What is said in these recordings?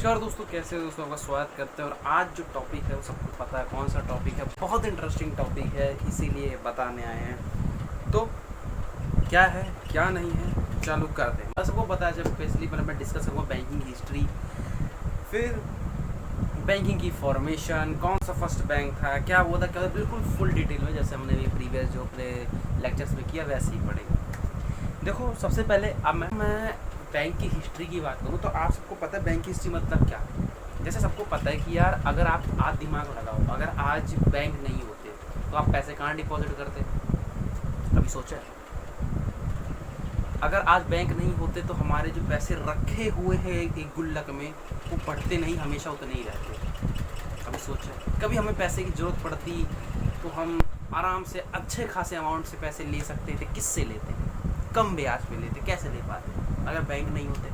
नमस्कार दोस्तों, कैसे हो दोस्तों? आपका स्वागत करते हैं। और आज जो टॉपिक है वो सबको पता है कौन सा टॉपिक है। बहुत इंटरेस्टिंग टॉपिक है, इसीलिए बताने आए हैं। तो क्या है क्या नहीं है, चालू करते हैं। सबको पता है, जब स्पेशली पहले मैं डिस्कस करूँगा बैंकिंग हिस्ट्री, फिर बैंकिंग की फॉर्मेशन, कौन सा फर्स्ट बैंक था, क्या हुआ था, क्या बिल्कुल फुल डिटेल में, जैसे हमने भी प्रीवियस जो अपने लेक्चर्स में किया वैसे ही पढ़ेंगे। देखो, सबसे पहले अब मैं बैंक की हिस्ट्री की बात करूँ तो आप सबको पता है बैंक की हिस्ट्री मतलब क्या है। जैसे सबको पता है कि यार, अगर आप आज दिमाग लगाओ, अगर आज बैंक नहीं होते तो आप पैसे कहाँ डिपॉजिट करते? कभी सोचा है? अगर आज बैंक नहीं होते तो हमारे जो पैसे रखे हुए हैं एक गुल्लक में, वो बढ़ते नहीं, हमेशा उतने ही रहते। कभी सोचा है? कभी हमें पैसे की ज़रूरत पड़ती तो हम आराम से अच्छे खासे अमाउंट से पैसे ले सकते थे। किससे लेते? कम ब्याज पे लेते। कैसे ले पाते अगर बैंक नहीं होते?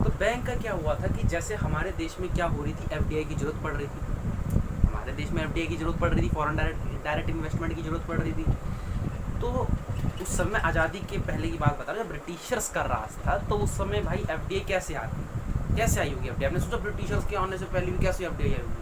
तो बैंक का क्या हुआ था कि जैसे हमारे देश में क्या हो रही थी, एफडीआई की ज़रूरत पड़ रही थी। हमारे देश में एफडीआई की ज़रूरत पड़ रही थी, फॉरेन डायरेक्ट इन्वेस्टमेंट की ज़रूरत पड़ रही थी। तो उस समय आज़ादी के पहले की बात बता रहा हूँ, जब ब्रिटिशर्स का राज था, तो उस समय भाई एफडीआई कैसे आती, कैसे आई होगी एफडीआई? आपने सोचा ब्रिटिशर्स के आने से पहले भी कैसे एफडीआई आई होगी?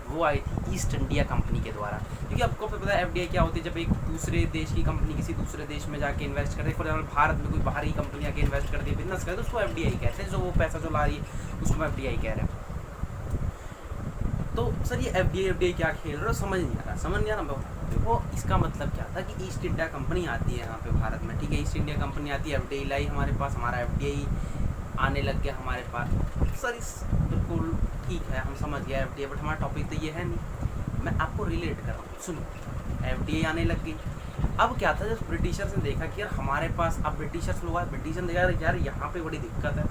वो आई थी ईस्ट इंडिया कंपनी के द्वारा। क्योंकि आपको पता है एफडीआई क्या होती है, जब एक दूसरे देश की कंपनी किसी दूसरे देश में जाके इन्वेस्ट करती है। फॉर एग्जाम्पल, भारत में कोई बाहरी कंपनी आके इन्वेस्ट करती है, बिजनेस करती है, तो उसको एफडीआई कहते हैं। जो वो पैसा जो ला रही है उसको एफडीआई कह रहे हैं। तो सर, ये एफडीआई क्या खेल रहे हो, समझ नहीं आ रहा। मैं बताता हूँ। देखो, इसका मतलब क्या था कि ईस्ट इंडिया कंपनी आती है यहाँ पे भारत में, ठीक है। ईस्ट इंडिया कंपनी आती है, एफडीआई लाई हमारे पास, हमारा एफडीआई आने लग गया हमारे पास। सर, इस बिल्कुल ठीक है, हम समझ गया एफडीआई, बट हमारा टॉपिक तो ये है नहीं। मैं आपको रिलेट कर रहा हूँ, सुनो। एफडीआई आने लग गई। अब क्या था, जब ब्रिटिशर्स ने देखा कि यार हमारे पास, अब ब्रिटिशर्स लोग आए, ब्रिटिशर ने देखा यार यहाँ पे बड़ी दिक्कत है।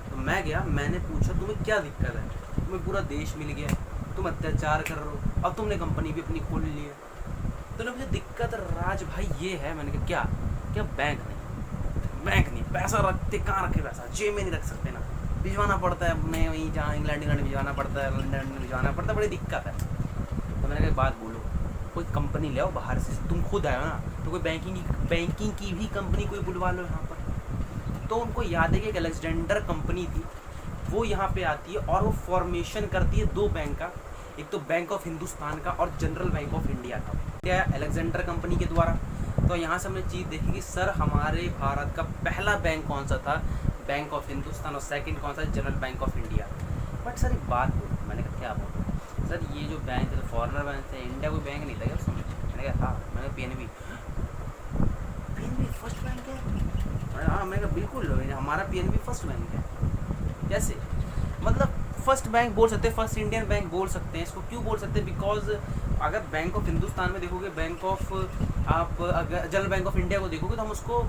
तो मैं गया, मैंने पूछा तुम्हें क्या दिक्कत है? तुम्हें पूरा देश मिल गया, तुम अत्याचार कर रहे हो, अब तुमने कंपनी भी अपनी खोल ली है। तो मुझे दिक्कत राज भाई ये है। मैंने कहा क्या क्या? बैंक नहीं, पैसा रखते कहाँ रखे? पैसा जेब में नहीं रख सकते ना, भिजवाना पड़ता है अपने वहीं, जहाँ इंग्लैंड भिजवाना पड़ता है, लंदन भिजवाना पड़ता है, बड़ी दिक्कत है। तो मैंने कहा बात बोलो, कोई कंपनी ले आओ बाहर से, तुम खुद आए हो ना, तो कोई बैंकिंग की भी कंपनी कोई बुलवा लो यहाँ पर। तो उनको याद है कि एक अलेक्जेंडर कंपनी थी, वो यहाँ पे आती है और वो फॉर्मेशन करती है दो बैंक का, एक तो बैंक ऑफ हिंदुस्तान का और जनरल बैंक ऑफ इंडिया का, क्या अलेक्जेंडर कंपनी के द्वारा। तो यहाँ से हमने चीज़ देखी कि सर, हमारे भारत का पहला बैंक कौन सा था? Bank of Hindustan. और सेकंड कौन सा? General bank of India. But sir एक बात बोलो। मैंने कहा क्या बोलो? सर, ये जो बैंक थे फॉरनर बैंक थे, इंडिया कोई बैंक नहीं था क्या उस समय? मैंने कहा हाँ। मैंने पीएनबी फर्स्ट बैंक है? हाँ। मैंने कहा बिल्कुल, हमारा पीएनबी फर्स्ट बैंक है। कैसे? मतलब फर्स्ट बैंक बोल सकते हैं, फर्स्ट इंडियन बैंक बोल सकते हैं। इसको क्यों बोल सकते हैं? बिकॉज अगर बैंक ऑफ हिंदुस्तान में देखोगे, बैंक ऑफ, आप अगर जनरल बैंक ऑफ इंडिया को देखोगे तो हम उसको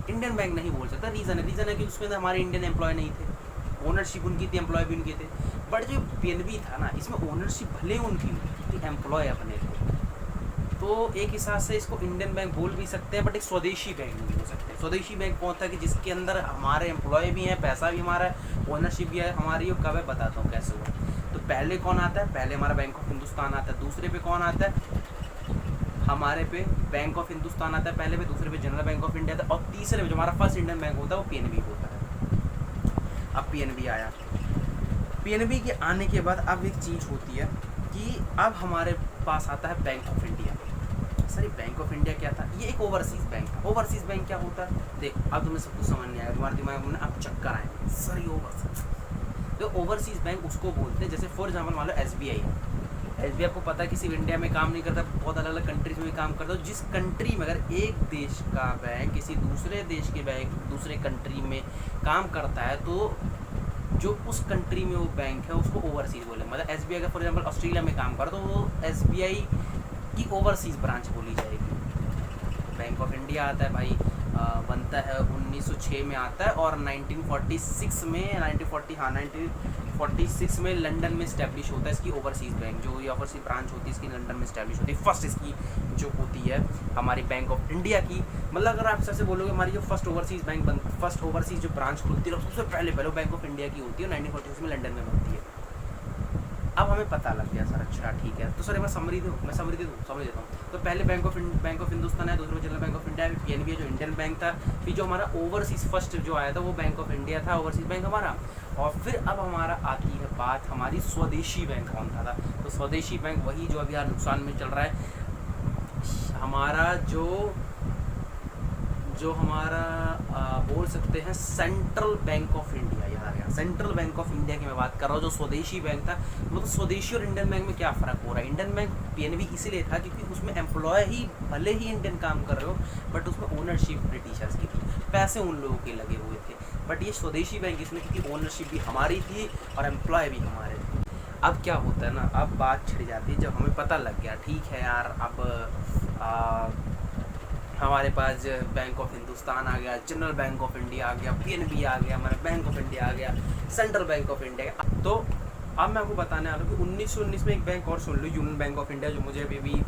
इंडियन बैंक नहीं बोल सकते। रीज़न है कि उसमें हमारे इंडियन एम्प्लॉय नहीं थे, ओनरशिप उनकी थी, एम्प्लॉय भी उनके थे। बट जो पीएनबी था ना, इसमें ओनरशिप भले उनकी थी, एम्प्लॉय अपने थे। तो एक हिसाब से इसको इंडियन बैंक बोल भी सकते हैं, बट एक स्वदेशी बैंक नहीं हो सकते। स्वदेशी बैंक कौन था कि जिसके अंदर हमारे एम्प्लॉय भी हैं, पैसा भी हमारा है, ओनरशिप भी है हमारी। और कब है बताता हूँ कैसे हुआ। तो पहले कौन आता है? पहले हमारा बैंक ऑफ हिंदुस्तान आता है। दूसरे पे कौन आता है? हमारे पे बैंक ऑफ हिंदुस्तान आता है पहले पे। दूसरे पे जनरल बैंक ऑफ इंडिया आता है। और तीसरे पे जो हमारा फर्स्ट इंडियन बैंक होता है वो पीएनबी होता है। अब पीएनबी आया। पीएनबी के आने के बाद अब एक चीज़ होती है कि अब हमारे पास आता है bank of India. Sir, bank of India क्या था? ये एक ओवरसीज़ बैंक था। ओवरसीज़ बैंक क्या होता है? देख, अब तुम्हें सब कुछ समझ नहीं आएगा, तुम्हारे दिमाग में अब चक्कर आएंगे। सर, ये ओवरसीज़, तो ओवरसीज़ बैंक उसको बोलते हैं। जैसे फॉर एग्जाम्पल मान लो एसबीआई है। एसबीआई आपको पता है कि सिर्फ इंडिया में काम नहीं करता, बहुत अलग अलग कंट्रीज में काम करता है। जिस कंट्री में अगर एक देश का बैंक किसी दूसरे देश के बैंक दूसरे कंट्री में काम करता है, तो जो उस कंट्री में वो बैंक है उसको ओवरसीज़ बोले। मतलब एसबीआई अगर फॉर एग्जाम्पल ऑस्ट्रेलिया में काम करता है तो वो एसबीआई की ओवरसीज़ ब्रांच बोली जाएगी। बैंक ऑफ इंडिया आता है भाई, बनता है 1906 में आता है, और 1946 में लंदन में इस्टेब्लिश होता है इसकी ओवरसीज़ बैंक। जो ये ओवरसीज़ ब्रांच होती है इसकी लंदन में इस्टेब्लिश होती है। फर्स्ट इसकी जो होती है हमारी बैंक ऑफ इंडिया की, मतलब अगर आप सबसे बोलोगे हमारी जो फर्स्ट ओवरसीज़ जो ब्रांच खुलती है सबसे पहले बैंक ऑफ इंडिया की होती है, 1946 में लंदन में बनती है। अब हमें पता लग गया सर, अच्छा ठीक है। तो सर एक बार समझ देता हूँ। तो पहले बैंक ऑफ हिंदुस्तान है, दूसरे में जनरल बैंक ऑफ इंडिया है, पीएनबी जो इंडियन बैंक था। फिर जो हमारा ओवरसीज़ फर्स्ट जो आया था वो बैंक ऑफ इंडिया था, ओवरसीज़ बैंक हमारा। और फिर अब हमारा आती है बात हमारी स्वदेशी बैंक कौन था। तो स्वदेशी बैंक वही जो अभी यार नुकसान में चल रहा है, हमारा जो हमारा बोल सकते हैं सेंट्रल बैंक ऑफ इंडिया। याद आ गया, सेंट्रल बैंक ऑफ इंडिया की मैं बात कर रहा हूँ। जो स्वदेशी बैंक था, मतलब स्वदेशी और इंडियन बैंक में क्या फ़र्क हो रहा है। इंडियन बैंक पीएनबी इसीलिए था क्योंकि उसमें एम्प्लॉय ही भले ही इंडियन काम कर रहे हो, बट उसमें ओनरशिप ब्रिटिशर्स की थी, पैसे उन लोगों के लगे हुए थे। बट ये स्वदेशी बैंक इसमें क्योंकि ओनरशिप भी हमारी थी और एम्प्लॉय भी हमारे थे। अब क्या होता है ना, अब बात छिड़ जाती है जब हमें पता लग गया ठीक है यार, अब हमारे पास बैंक ऑफ हिंदुस्तान आ गया, जनरल बैंक ऑफ इंडिया आ गया, पीएनबी आ गया, हमारा बैंक ऑफ इंडिया आ गया, सेंट्रल बैंक ऑफ इंडिया। तो अब मैं आपको बताने वाला हूँ कि 1919 में एक बैंक और सुन लो, यूनियन बैंक ऑफ इंडिया, जो मुझे अभी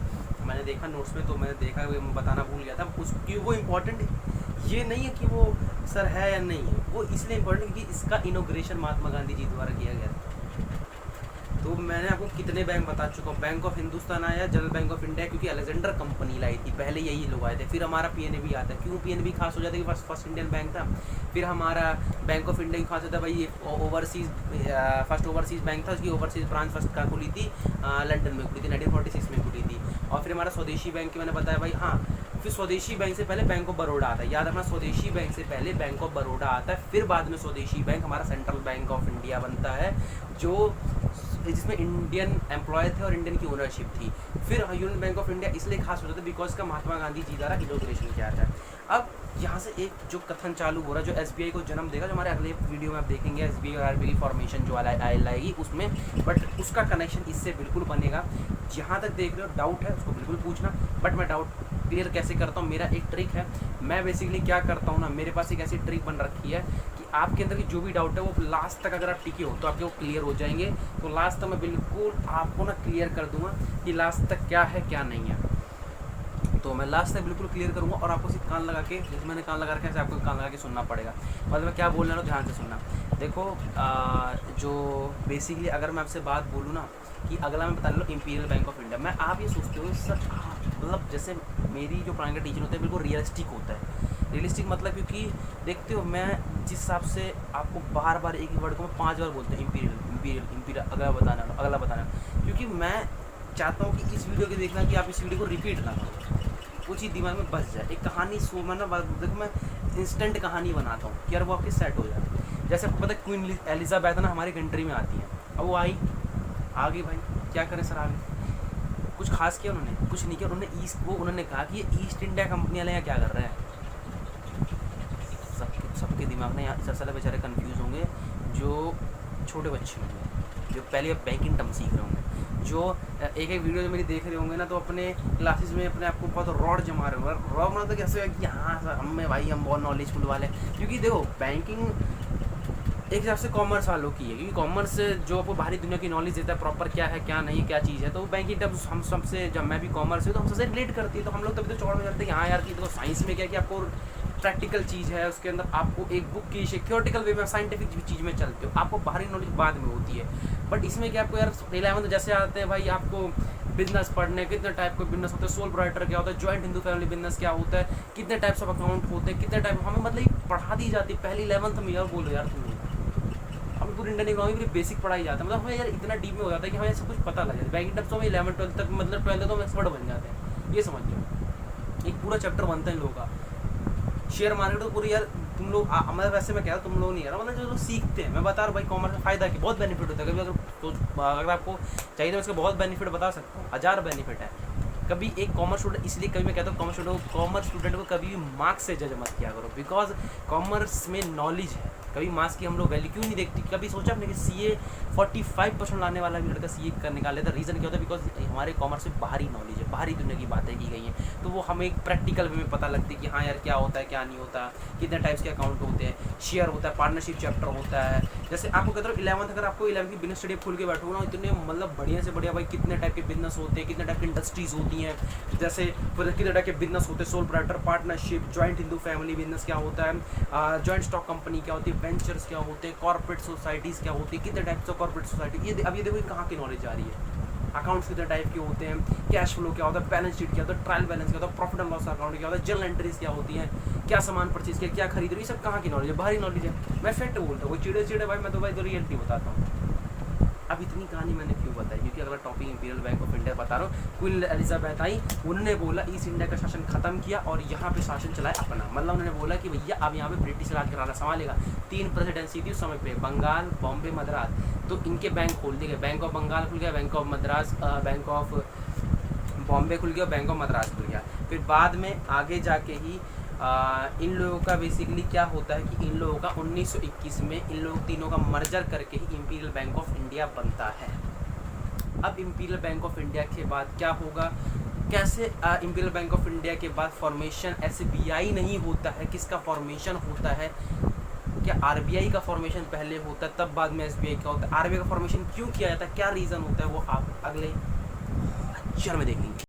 मैंने देखा नोट्स में, तो मैंने देखा मैं बताना भूल गया था उसकी। वो इम्पोर्टेंट ये नहीं है कि वो सर है या नहीं है, वो इसलिए इम्पोर्टेंट क्योंकि इसका इनोग्रेशन महात्मा गांधी जी द्वारा किया गया था। तो मैंने आपको कितने बैंक बता चुका हूँ। बैंक ऑफ हिंदुस्तान आया, जनरल बैंक ऑफ इंडिया क्योंकि अलेक्जेंडर कंपनी लाई थी, पहले यही लोग आए थे। फिर हमारा पीएनबी आता है, क्यों पीएनबी खास हो जाता है कि फर्स्ट इंडियन बैंक था। फिर हमारा बैंक ऑफ इंडिया की खास होता है भाई, ये ओवरसीज़ फर्स्ट ओवरसीज़ बैंक था, उसकी ओवरसीज़ ब्रांच फर्स्ट का खुली थी लंदन में, खुली थी 1946 में खुली थी। और फिर हमारा स्वदेशी बैंक की मैंने बताया भाई, हाँ फिर स्वदेशी बैंक से पहले बैंक ऑफ बड़ौदा आता है। याद रखना, स्वदेशी बैंक से पहले बैंक ऑफ बड़ौदा आता है, फिर बाद में स्वदेशी बैंक हमारा सेंट्रल बैंक ऑफ इंडिया बनता है, जो जिसमें इंडियन एम्प्लॉय थे और इंडियन की ओनरशिप थी। फिर यूनियन बैंक ऑफ इंडिया इसलिए खास होता था बिकॉज का महात्मा गांधी जी द्वारा इनॉग्रेशन किया था। अब यहाँ से एक जो कथन चालू हो रहा है जो एसबीआई को जन्म देगा, जो हमारे अगले वीडियो में आप देखेंगे एसबीआई और आरबीआई फॉर्मेशन जो आएगी उसमें, बट उसका कनेक्शन इससे बिल्कुल बनेगा। जहाँ तक देख रहे हो डाउट है उसको बिल्कुल पूछना, बट मैं डाउट क्लियर कैसे करता हूँ, मेरा एक ट्रिक है। मैं बेसिकली क्या करता हूँ ना, मेरे पास एक ऐसी ट्रिक बन रखी है कि आपके अंदर की जो भी डाउट है वो लास्ट तक अगर आप टिके हो तो आपके वो क्लियर हो जाएंगे। तो लास्ट तक मैं बिल्कुल आपको ना क्लियर कर दूंगा कि लास्ट तक क्या है क्या नहीं है। तो मैं लास्ट तक बिल्कुल क्लियर करूँगा और आपको सिर्फ कान लगा के, जैसे मैंने कान लगा रखा है ऐसे आपको कान लगा के सुनना पड़ेगा। मतलब मैं क्या बोल रहा हूँ ध्यान से सुनना। देखो जो बेसिकली अगर मैं आपसे बात बोलूँ ना कि अगला मैं बता लो इंपीरियल बैंक ऑफ इंडिया, मैं आप ये सोचते हो सर, मतलब जैसे मेरी जो पढ़ाने का टीचर होता है बिल्कुल रियलिस्टिक होता है। रियलिस्टिक मतलब क्योंकि देखते हो मैं जिस हिसाब से आपको बार बार एक ही वर्ड को मैं 5 बार बोलते हैं इंपीरियल इंपीरियल इंपीरियल, अगला बताना, क्योंकि मैं चाहता हूँ कि इस वीडियो के देखना कि आप इस वीडियो को रिपीट ना करो, वो चीज़ दिमाग में बस जाए। एक कहानी देखो मैं इंस्टेंट कहानी बनाता हूँ कि यार वो आपके सेट हो जाए। जैसे आपको पता है क्वीन एलिजाबेथ ना हमारी कंट्री में आती है, अब वो आई आ गई भाई, क्या करें सर, आ गई, कुछ खास किया उन्होंने, कुछ नहीं किया उन्होंने। उन्होंने कहा कि ये ईस्ट इंडिया कंपनी वाले यहाँ क्या कर रहे हैं। सबके दिमाग में यहाँ सबसे बेचारे कंफ्यूज होंगे जो छोटे बच्चे होंगे, जो पहले बैंकिंग टर्म सीख रहे होंगे, जो एक वीडियो जो मेरी देख रहे होंगे ना, तो अपने क्लासेस में अपने आप को बहुत रॉड जमा रहे होंगे। रॉड मतलब कैसे है कि हाँ सर हम भाई हम बहुत नॉलेजफुल वाले हैं, क्योंकि देखो बैंकिंग एक हिसाब से कॉमर्स वालों की है, क्योंकि कॉमर्स जो आपको बाहरी दुनिया की नॉलेज देता है प्रॉपर क्या है क्या नहीं क्या चीज़ है। तो बैंकिंग टर्म्स हम सबसे, जब मैं भी कॉमर्स है तो हम सबसे रिलेट करती है, तो हम लोग तभी तो चौड़ में जाते हैं कि हाँ यार कि देखो साइंस में क्या कि आपको प्रैक्टिकल चीज़ है, उसके अंदर आपको एक बुक की थियोरेटिकल वे में साइंटिफिक चीज़ में चलते हो, आपको बाहरी नॉलेज बाद में होती है। बट इसमें क्या आपको यार 11th जैसे आते हैं भाई आपको बिजनेस पढ़ने, कितने टाइप के बिजनेस होते हैं, सोल प्रोप्राइटर क्या होता है, जॉइंट हिंदू फैमिली बिजनेस क्या होता है, कितने टाइप्स ऑफ अकाउंट होते हैं, कितने टाइप हमें मतलब पढ़ा दी जाती है पहली 11th में। यार बोलो यार तुम हमें पूरी इंडियन इकोनॉमी पूरी बेसिक पढ़ाई जाता है, मतलब हमें यार इतना डीप में हो जाता है कि हमें सब कुछ पता लग जाता है। बैंकिंग टर्म्स तो हमें 11th 12th तक, मतलब 12th तो हम एक्सपर्ट बन जाते हैं, ये समझ लो एक पूरा चैप्टर बनता है इन लोगों का। शेयर मार्केट तो पूरी यार तुम लोग मतलब वैसे मैं कह रहा हूँ तुम लोग नहीं कह रहा, मतलब जो लोग सीखते हैं। मैं बता रहा हूँ भाई कॉमर्स में फ़ायदा कि बहुत बेनिफिट होता है। कभी अगर आपको चाहिए तो इसका बहुत बेनिफिट बता सकता हूँ, 1000 बेनिफिट है। कभी एक कॉमर्स स्टूडेंट, इसलिए कभी मैं कहता हूँ कॉमर्स स्टूडेंट को कभी भी मार्क्स से जज मत किया करो, बिकॉज कॉमर्स में नॉलेज है। कभी मार्क्स की हम लोग वैल्यू क्यों नहीं देखती। कभी सोचा आपने कि CA 45% लाने वाला भी लड़का CA कर निकाल लेता, रीज़न क्या होता है, बिकॉज हमारे कॉमर्स में बाहरी नॉलेज है, बाहरी दुनिया की बातें की गई हैं, तो वो हमें एक प्रैक्टिकल वे में पता लगती है कि हाँ यार क्या होता है क्या नहीं होता, कितने टाइप्स के अकाउंट होते हैं, शेयर होता है, पार्टनरशिप चैप्टर होता है। जैसे आपको कहते हो 11th अगर आपको 11th की बिजनेस स्टडी खोल के बैठो ना, इतने मतलब बढ़िया से बढ़िया भाई कितने टाइप के बिजनेस होते हैं, कितने टाइप की इंडस्ट्रीज होती हैं, जैसे कितने टाइप के बिजनेस होते हैं, sole proprietor, partnership, joint Hindu family business क्या होता है, जॉइंट स्टॉक कंपनी क्या होती है, वेंचर्स क्या होते हैं, कॉर्पोरेट सोसाइटीज़ क्या होती है, कितने टाइप्स ऑफ कॉर्पोरेट सोसाइटी। ये अब ये देखो कहाँ की नॉलेज आ रही है, अकाउंट्स कितने टाइप के होते हैं, कैश फ्लो क्या होता है, बैलेंस शीट क्या होता है, ट्रायल बैलेंस क्या होता है, प्रॉफिट एंड लॉस अकाउंट क्या होता है, जर्नल एंट्रीज क्या होती हैं, क्या सामान परचेज किया, क्या खरीद रही, ये सब कहाँ की नॉलेज है, बाहरी नॉलेज है। मैं फैक्ट बोलता हूँ, कोई चिड़े भाई, मैं तो भाई तो रियलिटी बताता हूँ। अब इतनी कहानी मैंने क्यों बताई, क्योंकि अगला topic imperial bank of India बता रहा हूँ। क्वीन एलिजाबेथ आई, उन्होंने बोला ईस्ट इंडिया का शासन खत्म किया और यहाँ पे शासन चलाया अपना, मतलब उन्होंने बोला कि भैया अब यहाँ पे ब्रिटिश राज कराना संभालेगा। 3 प्रेसिडेंसी थी उस समय पे, बंगाल, बॉम्बे, मद्रास, तो इनके बैंक खोल दिए गए, बैंक ऑफ बंगाल खुल गया, bank of Madras, bank of Bombay खुल गया, बैंक ऑफ मद्रास खुल गया। फिर बाद में आगे जाके ही इन लोगों का बेसिकली क्या होता है कि इन लोगों का 1921 में इन लोग तीनों का मर्जर करके ही इंपीरियल बैंक ऑफ इंडिया बनता है। अब इंपीरियल बैंक ऑफ इंडिया के बाद क्या होगा, कैसे इंपीरियल बैंक ऑफ इंडिया के बाद फॉर्मेशन एसबीआई नहीं होता है, किसका फॉर्मेशन होता है, क्या आरबीआई का फॉर्मेशन पहले होता है तब बाद में एसबीआई का होता है, आरबीआई का फॉर्मेशन क्यों किया जाता है, क्या रीज़न होता है, वो आप अगले लेक्चर में देखेंगे।